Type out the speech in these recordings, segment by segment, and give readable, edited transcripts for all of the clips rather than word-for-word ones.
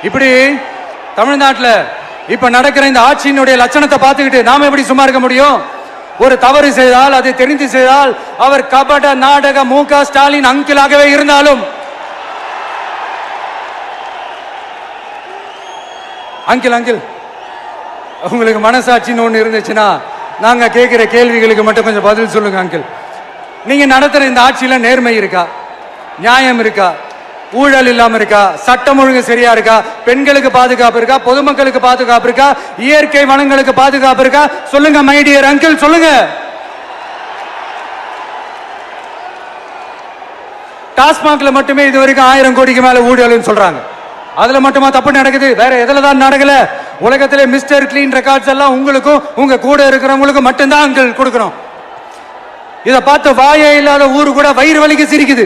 இப்படி தமிழ்நாட்டில் இப்ப நடக்கிற இந்த ஆட்சியினுடைய லட்சணத்தை பார்த்துக்கிட்டு நாம எப்படி சும்மா இருக்க முடியும்? ஒரு தவறு செய்தால், அதை தெரிந்து செய்தால், அவர் கபட நாடக மு.க. ஸ்டாலின் அங்கிளாகவே இருந்தாலும், அங்கிள் உங்களுக்கு மனசாட்சின்னு ஒண்ணு இருந்துச்சுன்னா நாங்க கேட்கிற கேள்விகளுக்கு மட்டும் கொஞ்சம் பதில் சொல்லுங்க அங்கிள். நீங்க நடத்துற இந்த ஆட்சியில நேர்மை இருக்கா? நியாயம் இருக்கா? ஊழல் இல்லாம இருக்கா? சட்டம் ஒழுங்கு சரியா இருக்கா? பெண்களுக்கு பாதுகாப்பு இருக்கா? பொதுமக்களுக்கு பாதுகாப்பு இருக்கா? இயற்கை வளங்களுக்கு பாதுகாப்பு இருக்கா? சொல்லுங்க மை டியர் அங்கிள், சொல்லுங்க. டாஸ்மாக்ல மட்டுமே இது வரைக்கும் 1000 கோடிக்கு மேல ஊழல் சொல்றாங்க. அதுல மட்டுமா தப்பு நடக்குது? வேற எதுல தான் நடக்கல? உலகத்திலே மிஸ்டர் கிளீன் ரெக்கார்ட்ஸ் எல்லாம் உங்களுக்கும் உங்க கூட இருக்கிறவங்களுக்கும் மட்டும்தான் அங்கிள் கொடுக்கணும். இதை பார்த்து வாயே இல்லாத ஊரு கூட வயிறு வலிக்கு சிரிக்குது.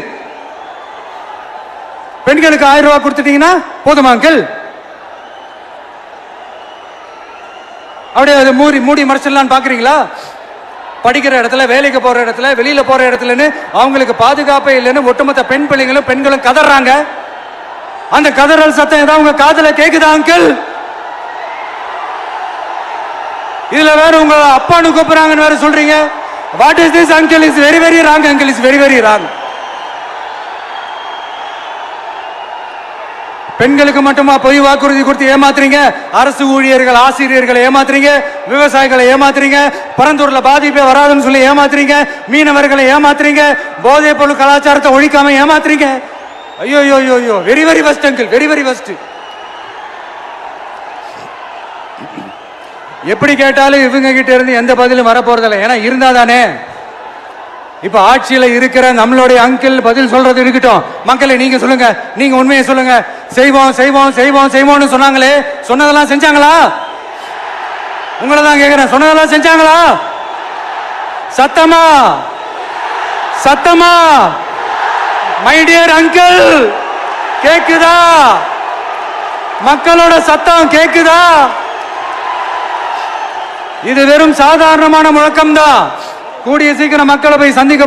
பெண்களுக்கு 1000 ரூபாய் கொடுத்துட்டீங்கன்னா போதுமா அங்கிள்? அப்படியே அதை மூடி மறைச்சிடலான்னு பாக்குறீங்களா? படிக்கிற இடத்துல, வேலைக்கு போற இடத்துல, வெளியில போற இடத்துலன்னு அவங்களுக்கு பாதுகாப்பே இல்லைன்னு ஒட்டுமொத்த பெண்களும் கதறாங்க. அந்த கதறல் சத்தம் ஏதாவது உங்க காதுல கேக்குதா அங்கிள்? இதுல வேற உங்க அப்பான்னு கூப்பிடுறாங்கன்னு வேற சொல்றீங்க. What is this uncle? Is very very wrong uncle, is very very wrong. பெண்களுக்கு மட்டுமா பொய் வாக்குறுதி கொடுத்து ஏமாத்துறீங்க? அரசு ஊழியர்கள், ஆசிரியர்களை ஏமாத்துறீங்க, விவசாயிகளை ஏமாத்துறீங்க, பரந்தூர்ல பாதிப்பே வராதுன்னு சொல்லி ஏமாத்துறீங்க, மீனவர்களை ஏமாத்துறீங்க, போதைப் பொருள் கலாச்சாரத்தை ஒழிக்காம ஏமாத்துறீங்க. ஐயோ ஐயோ ஐயோ, very very first uncle, very very first. எப்படி கேட்டாலும் இவங்க கிட்ட இருந்து எந்த பதிலும் வர போறதில்லை. ஏன்னா இருந்தா தானே. இப்ப ஆட்சியில இருக்கிற நம்மளுடைய அங்கிள் பதில் சொல்றது இருக்கட்டும். மக்களை நீங்க சொல்லுங்க, நீங்க உண்மையை சொல்லுங்க. செய்வோம் செய்வோம் செய்வோம் செய்வோம்னு சொன்னாங்களே, சொன்னதெல்லாம் செஞ்சாங்களா? உங்களை தான் கேட்கிறேன், சொன்னதெல்லாம் செஞ்சாங்களா? சத்தமா சத்தமா மை டியர் அங்கிள், கேக்குதா? மக்களோட சத்தம் கேக்குதா? இது வெறும் சாதாரணமான முழக்கம் தான். கூடிய சீக்கிரம் மக்களை போய் சந்திக்க